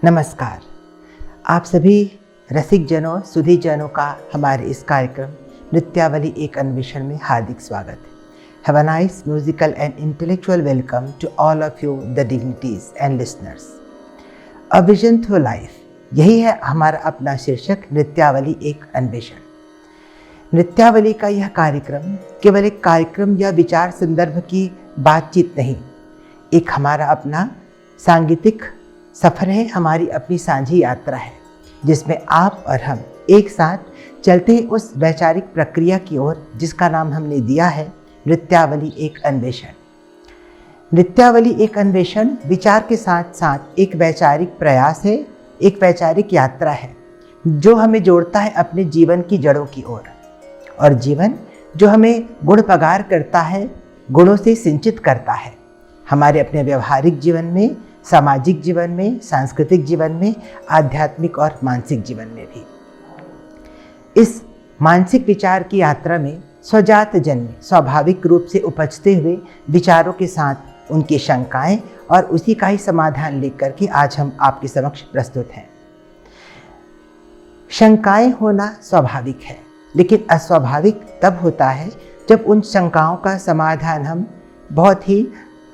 नमस्कार। आप सभी रसिक जनों, सुधी जनों का हमारे इस कार्यक्रम नृत्यावली एक अन्वेषण में हार्दिक स्वागत है। Have a nice musical and intellectual welcome to all of you the dignities and listeners. A vision through life, यही है हमारा अपना शीर्षक, नृत्यावली एक अन्वेषण। नृत्यावली का यह कार्यक्रम केवल एक कार्यक्रम या विचार संदर्भ की बातचीत नहीं, एक हमारा अपना सांगीतिक सफ़र है, हमारी अपनी साझी यात्रा है, जिसमें आप और हम एक साथ चलते हैं उस वैचारिक प्रक्रिया की ओर जिसका नाम हमने दिया है नृत्यावली एक अन्वेषण। नृत्यावली एक अन्वेषण विचार के साथ साथ एक वैचारिक प्रयास है, एक वैचारिक यात्रा है जो हमें जोड़ता है अपने जीवन की जड़ों की ओर, और जीवन जो हमें गुण पगार करता है, गुणों से सिंचित करता है, हमारे अपने व्यवहारिक जीवन में, सामाजिक जीवन में, सांस्कृतिक जीवन में, आध्यात्मिक और मानसिक जीवन में भी। इस मानसिक विचार की यात्रा में स्वजात जन्य स्वाभाविक रूप से उपजते हुए विचारों के साथ उनकी शंकाएं और उसी का ही समाधान लेकर के आज हम आपके समक्ष प्रस्तुत हैं। शंकाएं होना स्वाभाविक है, लेकिन अस्वाभाविक तब होता है जब उन शंकाओं का समाधान हम बहुत ही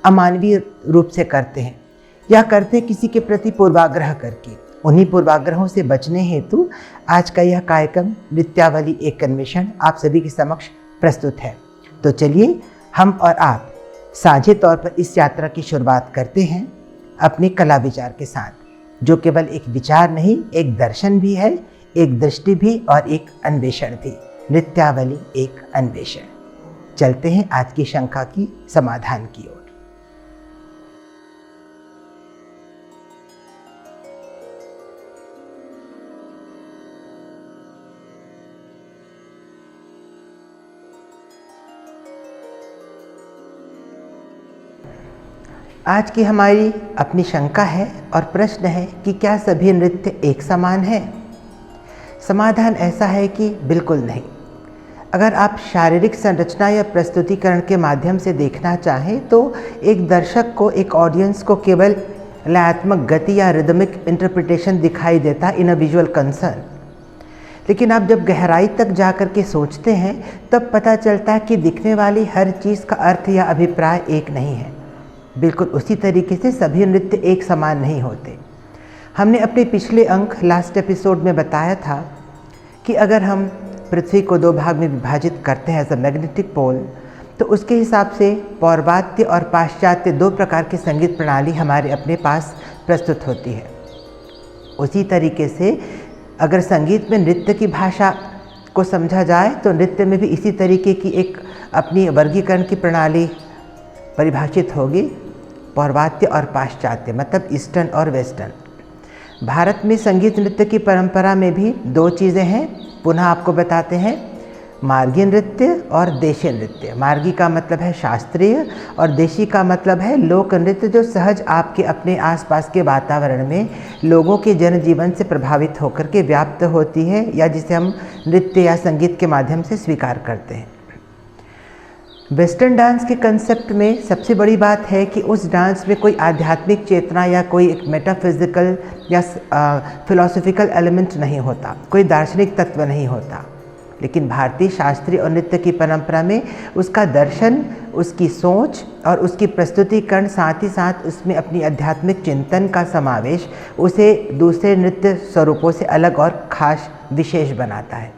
अमानवीय रूप से करते हैं या करते किसी के प्रति पूर्वाग्रह करके। उन्हीं पूर्वाग्रहों से बचने हेतु आज का यह कार्यक्रम नृत्यावली एक अन्वेषण आप सभी के समक्ष प्रस्तुत है। तो चलिए हम और आप साझे तौर पर इस यात्रा की शुरुआत करते हैं अपने कला विचार के साथ, जो केवल एक विचार नहीं, एक दर्शन भी है, एक दृष्टि भी और एक अन्वेषण भी। नृत्यावली एक अन्वेषण। चलते हैं आज की शंका की समाधान की ओर। आज की हमारी अपनी शंका है और प्रश्न है कि क्या सभी नृत्य एक समान है? समाधान ऐसा है कि बिल्कुल नहीं। अगर आप शारीरिक संरचना या प्रस्तुतिकरण के माध्यम से देखना चाहें तो एक दर्शक को, एक ऑडियंस को केवल लयात्मक गति या रिदमिक इंटरप्रिटेशन दिखाई देता इन अ विजुअल कंसर्न, लेकिन आप जब गहराई तक जाकर के सोचते हैं तब पता चलता है कि दिखने वाली हर चीज़ का अर्थ या अभिप्राय एक नहीं है। बिल्कुल उसी तरीके से सभी नृत्य एक समान नहीं होते। हमने अपने पिछले अंक लास्ट एपिसोड में बताया था कि अगर हम पृथ्वी को दो भाग में विभाजित करते हैं एज अ मैग्नेटिक पोल, तो उसके हिसाब से पौर्वात्य और पाश्चात्य दो प्रकार की संगीत प्रणाली हमारे अपने पास प्रस्तुत होती है। उसी तरीके से अगर संगीत में नृत्य की भाषा को समझा जाए तो नृत्य में भी इसी तरीके की एक अपनी वर्गीकरण की प्रणाली परिभाषित होगी, पौर्वात्य और पाश्चात्य, मतलब ईस्टर्न और वेस्टर्न। भारत में संगीत नृत्य की परंपरा में भी दो चीज़ें हैं, पुनः आपको बताते हैं, मार्गी नृत्य और देशी नृत्य। मार्गी का मतलब है शास्त्रीय और देशी का मतलब है लोक नृत्य, जो सहज आपके अपने आसपास के वातावरण में लोगों के जनजीवन से प्रभावित होकर के व्याप्त होती है, या जिसे हम नृत्य या संगीत के माध्यम से स्वीकार करते हैं। वेस्टर्न डांस के कंसेप्ट में सबसे बड़ी बात है कि उस डांस में कोई आध्यात्मिक चेतना या कोई एक मेटाफिजिकल या फिलोसॉफिकल एलिमेंट नहीं होता, कोई दार्शनिक तत्व नहीं होता। लेकिन भारतीय शास्त्रीय और नृत्य की परंपरा में उसका दर्शन, उसकी सोच और उसकी प्रस्तुतिकरण, साथ ही साथ उसमें अपनी आध्यात्मिक चिंतन का समावेश उसे दूसरे नृत्य स्वरूपों से अलग और खास विशेष बनाता है।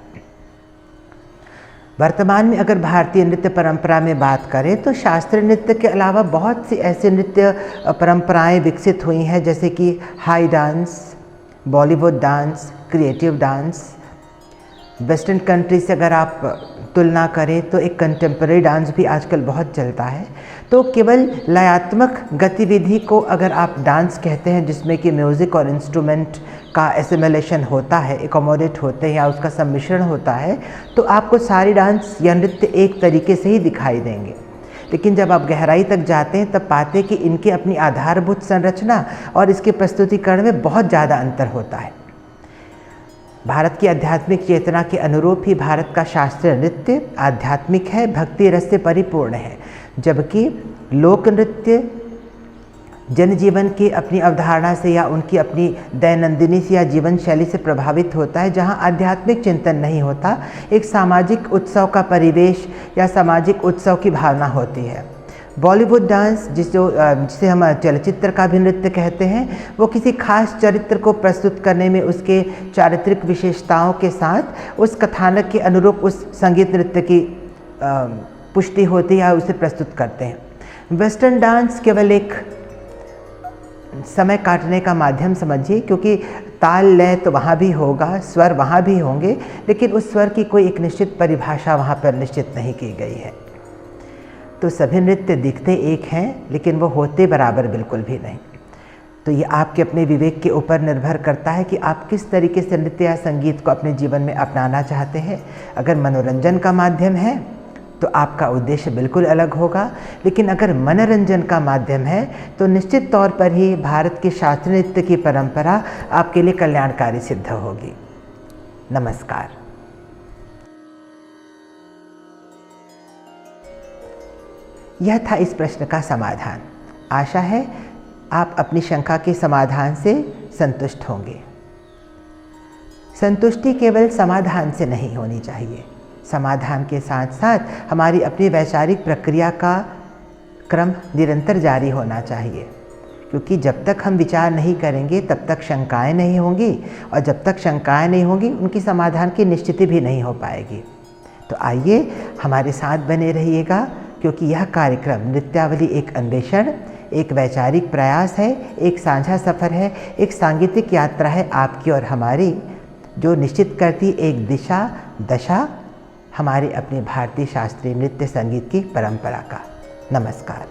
वर्तमान में अगर भारतीय नृत्य परंपरा में बात करें तो शास्त्रीय नृत्य के अलावा बहुत सी ऐसे नृत्य परंपराएं विकसित हुई हैं, जैसे कि high dance, Bollywood dance, creative dance. Western country से अगर आप तुलना करें तो एक कंटेम्प्रेरी डांस भी आजकल बहुत चलता है। तो केवल लयात्मक गतिविधि को अगर आप डांस कहते हैं, जिसमें कि म्यूज़िक और इंस्ट्रूमेंट का एसिमुलेशन होता है, एकोमोडेट होते हैं या उसका सम्मिश्रण होता है, तो आपको सारी डांस या नृत्य एक तरीके से ही दिखाई देंगे। लेकिन जब आप गहराई तक जाते हैं तब पाते हैं कि इनकी अपनी आधारभूत संरचना और इसके प्रस्तुतिकरण में बहुत ज़्यादा अंतर होता है। भारत की आध्यात्मिक चेतना के अनुरूप ही भारत का शास्त्रीय नृत्य आध्यात्मिक है, भक्ति रस से परिपूर्ण है, जबकि लोक नृत्य जनजीवन की अपनी अवधारणा से या उनकी अपनी दैनंदिनी से या जीवन शैली से प्रभावित होता है, जहाँ आध्यात्मिक चिंतन नहीं होता, एक सामाजिक उत्सव का परिवेश या सामाजिक उत्सव की भावना होती है। बॉलीवुड डांस जिसे हम चलचित्र का भी नृत्य कहते हैं, वो किसी खास चरित्र को प्रस्तुत करने में उसके चारित्रिक विशेषताओं के साथ उस कथानक के अनुरूप उस संगीत नृत्य की पुष्टि होती है या उसे प्रस्तुत करते हैं। वेस्टर्न डांस केवल एक समय काटने का माध्यम समझिए, क्योंकि ताल लय तो वहाँ भी होगा, स्वर वहाँ भी होंगे, लेकिन उस स्वर की कोई एक निश्चित परिभाषा वहाँ पर निश्चित नहीं की गई है। तो सभी नृत्य दिखते एक हैं, लेकिन वो होते बराबर बिल्कुल भी नहीं। तो ये आपके अपने विवेक के ऊपर निर्भर करता है कि आप किस तरीके से नृत्य या संगीत को अपने जीवन में अपनाना चाहते हैं। अगर मनोरंजन का माध्यम है तो आपका उद्देश्य बिल्कुल अलग होगा, लेकिन अगर मनोरंजन का माध्यम है तो निश्चित तौर पर ही भारत के शास्त्रीय नृत्य की परंपरा आपके लिए कल्याणकारी सिद्ध होगी। नमस्कार। यह था इस प्रश्न का समाधान। आशा है आप अपनी शंका के समाधान से संतुष्ट होंगे। संतुष्टि केवल समाधान से नहीं होनी चाहिए, समाधान के साथ साथ हमारी अपनी वैचारिक प्रक्रिया का क्रम निरंतर जारी होना चाहिए, क्योंकि जब तक हम विचार नहीं करेंगे तब तक शंकाएं नहीं होंगी, और जब तक शंकाएं नहीं होंगी उनकी समाधान की निश्चिति भी नहीं हो पाएगी। तो आइए हमारे साथ बने रहिएगा, क्योंकि यह कार्यक्रम नृत्यावली एक अन्वेषण, एक वैचारिक प्रयास है, एक साझा सफ़र है, एक सांगीतिक यात्रा है आपकी और हमारी, जो निश्चित करती एक दिशा दशा हमारे अपने भारतीय शास्त्रीय नृत्य संगीत की परंपरा का। नमस्कार।